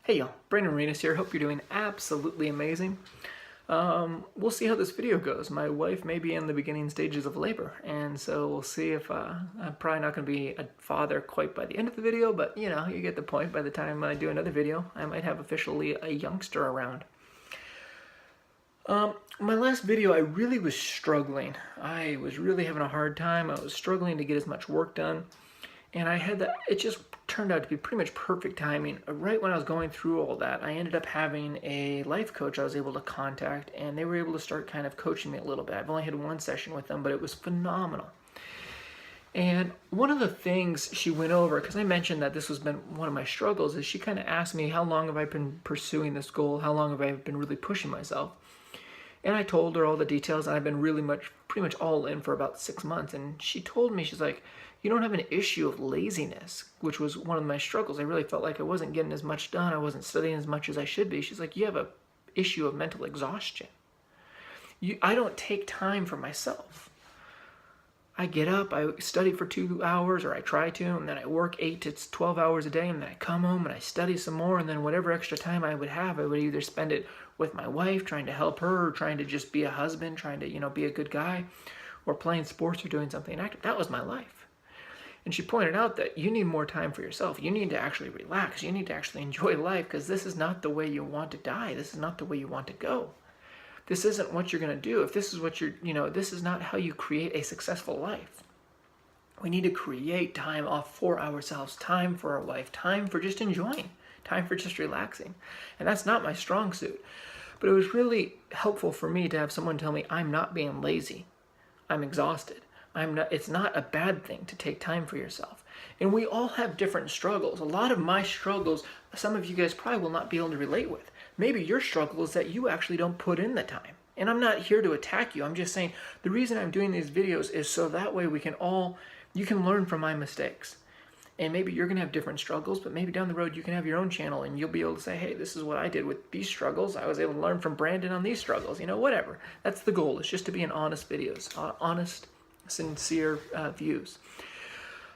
Hey y'all, Brandon Arenas here. Hope you're doing absolutely amazing. We'll see how this video goes. My wife may be in the beginning stages of labor, and so we'll see if I'm probably not going to be a father quite by the end of the video, but you know, you get the point. By the time I do another video, I might have officially a youngster around. My last video, I really was struggling. I was really having a hard time. I was struggling to get as much work done. And I had that, it just turned out to be pretty much perfect timing. Right when I was going through all that, I ended up having a life coach I was able to contact, and they were able to start kind of coaching me a little bit. I've only had one session with them, but it was phenomenal. And one of the things she went over, because I mentioned that this has been one of my struggles, is she kind of asked me, how long have I been pursuing this goal? How long have I been really pushing myself? And I told her all the details, and I've been pretty much all in for about 6 months. And she told me, she's like, you don't have an issue of laziness, which was one of my struggles. I really felt like I wasn't getting as much done. I wasn't studying as much as I should be. She's like, you have an issue of mental exhaustion. I don't take time for myself. I get up, I study for 2 hours, or I try to, and then I work 8 to 12 hours a day, and then I come home and I study some more, and then whatever extra time I would have, I would either spend it with my wife, trying to help her, or trying to just be a husband, trying to, be a good guy, or playing sports or doing something active. That was my life. And she pointed out that you need more time for yourself. You need to actually relax. You need to actually enjoy life, because this is not the way you want to die. This is not the way you want to go. This isn't what you're going to do. If this is what this is not how you create a successful life. We need to create time off for ourselves, time for our life, time for just enjoying, time for just relaxing. And that's not my strong suit. But it was really helpful for me to have someone tell me I'm not being lazy. I'm exhausted. It's not a bad thing to take time for yourself. And we all have different struggles. A lot of my struggles, some of you guys probably will not be able to relate with. Maybe your struggle is that you actually don't put in the time. And I'm not here to attack you. I'm just saying the reason I'm doing these videos is so that way you can learn from my mistakes. And maybe you're going to have different struggles, but maybe down the road you can have your own channel and you'll be able to say, hey, this is what I did with these struggles. I was able to learn from Brandon on these struggles. Whatever. That's the goal. It's just to be in honest videos, honest, sincere views.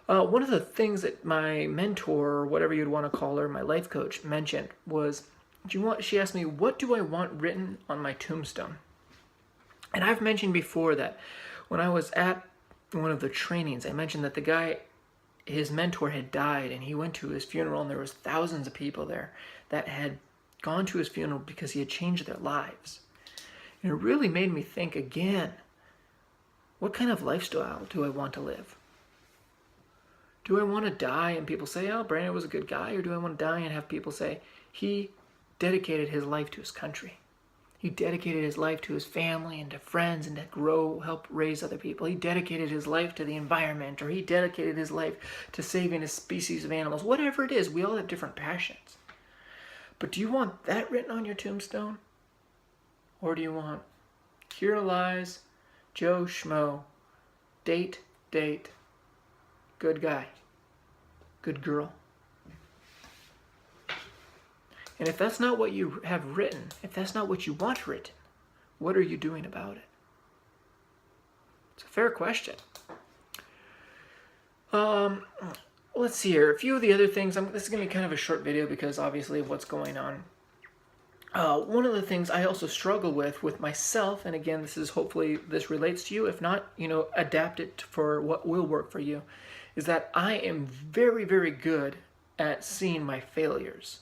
One of the things that my mentor, or whatever you'd want to call her, my life coach, mentioned was, she asked me, what do I want written on my tombstone? And I've mentioned before that when I was at one of the trainings, I mentioned that the guy, his mentor had died, and he went to his funeral, and there was thousands of people there that had gone to his funeral because he had changed their lives. And it really made me think again, what kind of lifestyle do I want to live? Do I want to die and people say, oh, Brandon was a good guy? Or do I want to die and have people say, he dedicated his life to his country. He dedicated his life to his family and to friends and to help raise other people. He dedicated his life to the environment, or he dedicated his life to saving a species of animals. Whatever it is, we all have different passions. But do you want that written on your tombstone? Or do you want, here lies Joe Schmo, date, good guy, good girl? And if that's not what you have written, if that's not what you want written, what are you doing about it? It's a fair question. Let's see here. A few of the other things. This is going to be kind of a short video because obviously of what's going on. One of the things I also struggle with myself, and again, hopefully this relates to you. If not, adapt it for what will work for you, is that I am very, very good at seeing my failures.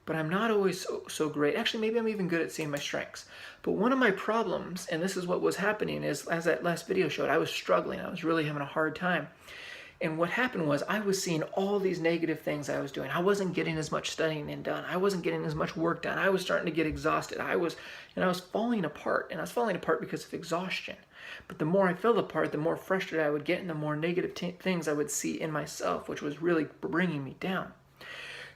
But I'm not always so great. Actually, maybe I'm even good at seeing my strengths. But one of my problems, and this is what was happening, is as that last video showed, I was struggling. I was really having a hard time. And what happened was I was seeing all these negative things I was doing. I wasn't getting as much studying done. I wasn't getting as much work done. I was starting to get exhausted. I was falling apart. And I was falling apart because of exhaustion. But the more I fell apart, the more frustrated I would get, and the more negative things I would see in myself, which was really bringing me down.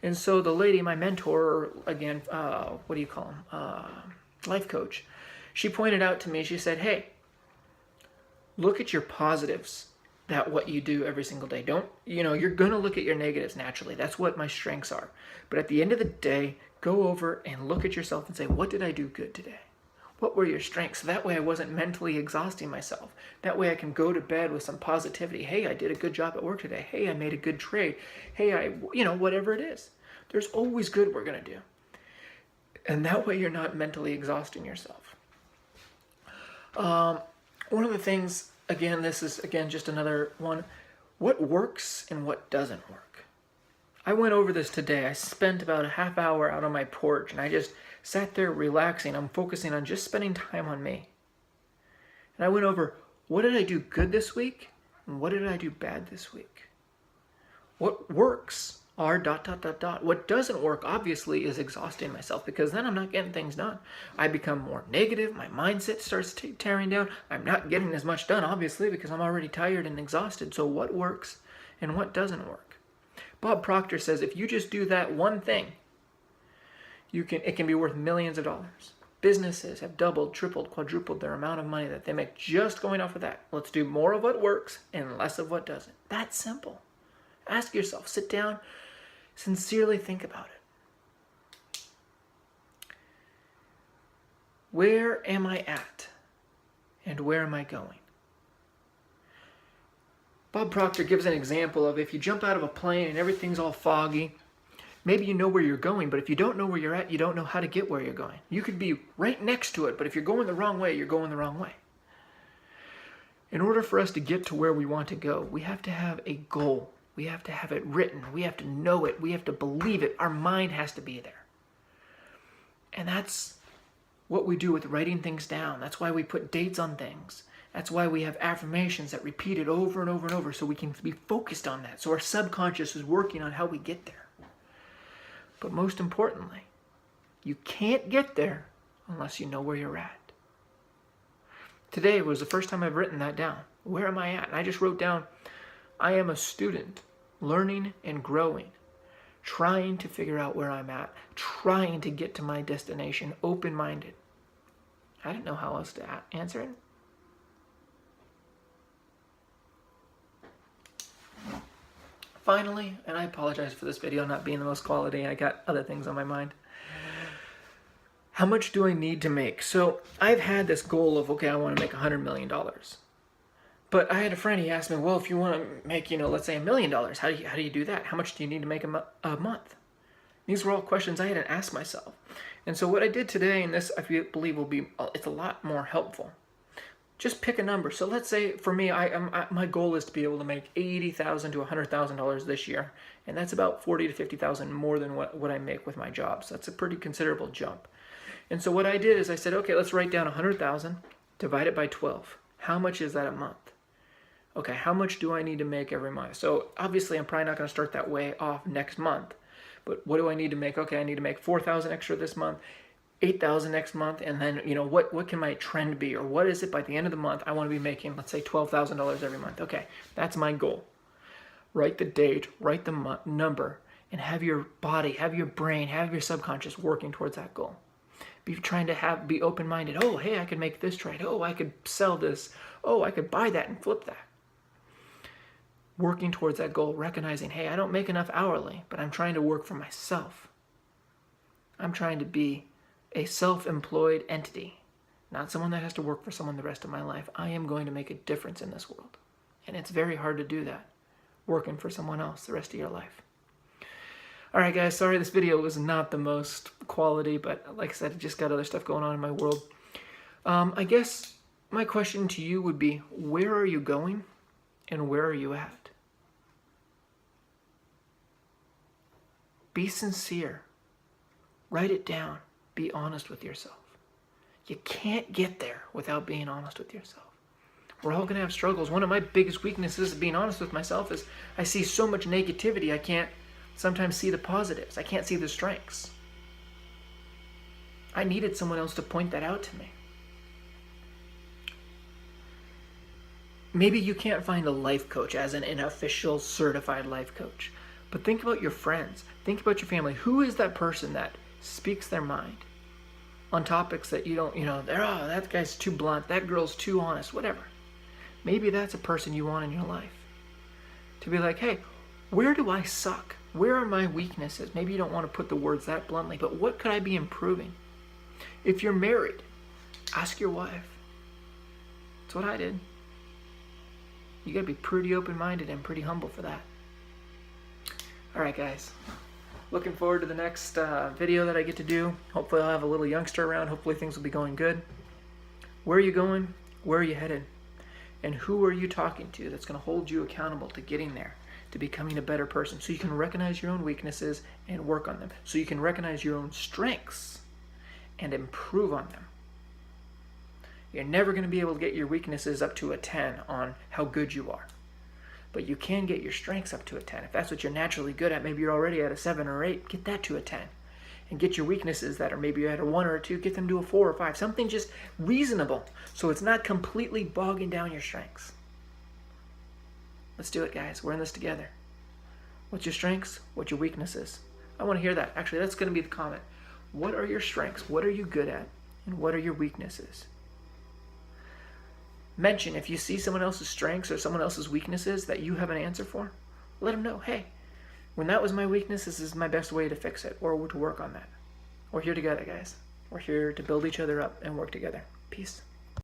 And so the lady, my mentor, again, what do you call him? Life coach. She pointed out to me, she said, hey, look at your positives, that what you do every single day. You're going to look at your negatives naturally. That's what my strengths are. But at the end of the day, go over and look at yourself and say, what did I do good today? What were your strengths? That way I wasn't mentally exhausting myself. That way I can go to bed with some positivity. Hey, I did a good job at work today. Hey, I made a good trade. Hey, whatever it is. There's always good we're going to do. And that way you're not mentally exhausting yourself. One of the things, again, this is, again, just another one. What works and what doesn't work? I went over this today. I spent about a half hour out on my porch, and I just sat there relaxing. I'm focusing on just spending time on me. And I went over, what did I do good this week? And what did I do bad this week? What works are ... What doesn't work, obviously, is exhausting myself, because then I'm not getting things done. I become more negative. My mindset starts tearing down. I'm not getting as much done, obviously, because I'm already tired and exhausted. So what works and what doesn't work? Bob Proctor says if you just do that one thing, it can be worth millions of dollars. Businesses have doubled, tripled, quadrupled their amount of money that they make just going off of that. Let's do more of what works and less of what doesn't. That's simple. Ask yourself, sit down, sincerely think about it. Where am I at? And where am I going? Bob Proctor gives an example of if you jump out of a plane and everything's all foggy, maybe you know where you're going, but if you don't know where you're at, you don't know how to get where you're going. You could be right next to it, but if you're going the wrong way, you're going the wrong way. In order for us to get to where we want to go, we have to have a goal. We have to have it written. We have to know it. We have to believe it. Our mind has to be there. And that's what we do with writing things down. That's why we put dates on things. That's why we have affirmations that repeat it over and over and over, so we can be focused on that. So our subconscious is working on how we get there. But most importantly, you can't get there unless you know where you're at. Today was the first time I've written that down. Where am I at? And I just wrote down, I am a student, learning and growing, trying to figure out where I'm at, trying to get to my destination, open-minded. I didn't know how else to answer it. Finally, and I apologize for this video not being the most quality, I got other things on my mind. How much do I need to make? So I've had this goal of, okay, I want to make $100 million. But I had a friend, he asked me, well, if you want to make, let's say $1 million, how do you do that? How much do you need to make a month? These were all questions I hadn't asked myself. And so what I did today, and this I believe will be, it's a lot more helpful. Just pick a number. So let's say for me, my goal is to be able to make $80,000 to $100,000 this year, and that's about $40,000 to $50,000 more than what I make with my job. So that's a pretty considerable jump. And so what I did is I said, okay, let's write down 100,000, divide it by 12. How much is that a month? Okay, how much do I need to make every month? So obviously I'm probably not going to start that way off next month. But what do I need to make? Okay, I need to make 4,000 extra this month, 8,000 next month, and then what can my trend be, or what is it by the end of the month? I want to be making, let's say, $12,000 every month. Okay, that's my goal. Write the date, write the number, and have your body, have your brain, have your subconscious working towards that goal. Be trying to be open-minded. Oh, hey, I could make this trade. Oh, I could sell this. Oh, I could buy that and flip that. Working towards that goal, recognizing, hey, I don't make enough hourly, but I'm trying to work for myself. I'm trying to be a self-employed entity, not someone that has to work for someone the rest of my life. I am going to make a difference in this world. And it's very hard to do that, working for someone else the rest of your life. All right, guys, sorry this video was not the most quality, but like I said, I just got other stuff going on in my world. I guess my question to you would be, where are you going and where are you at? Be sincere. Write it down. Be honest with yourself. You can't get there without being honest with yourself. We're all going to have struggles. One of my biggest weaknesses of being honest with myself is I see so much negativity, I can't sometimes see the positives. I can't see the strengths. I needed someone else to point that out to me. Maybe you can't find a life coach as an official certified life coach, but think about your friends. Think about your family. Who is that person that speaks their mind on topics that you don't, that guy's too blunt, that girl's too honest, whatever. Maybe that's a person you want in your life. To be like, hey, where do I suck? Where are my weaknesses? Maybe you don't want to put the words that bluntly, but what could I be improving? If you're married, ask your wife. That's what I did. You got to be pretty open-minded and pretty humble for that. All right, guys. Looking forward to the next video that I get to do. Hopefully I'll have a little youngster around. Hopefully things will be going good. Where are you going? Where are you headed? And who are you talking to that's going to hold you accountable to getting there, to becoming a better person, so you can recognize your own weaknesses and work on them, so you can recognize your own strengths and improve on them. You're never going to be able to get your weaknesses up to a 10 on how good you are. But you can get your strengths up to a 10. If that's what you're naturally good at, maybe you're already at a 7 or 8, get that to a 10. And get your weaknesses that are maybe at a 1 or a 2, get them to a 4 or 5. Something just reasonable, so it's not completely bogging down your strengths. Let's do it, guys. We're in this together. What's your strengths? What's your weaknesses? I want to hear that. Actually, that's going to be the comment. What are your strengths? What are you good at? And what are your weaknesses? Mention if you see someone else's strengths or someone else's weaknesses that you have an answer for. Let them know, hey, when that was my weakness, this is my best way to fix it or to work on that. We're here together, guys. We're here to build each other up and work together. Peace.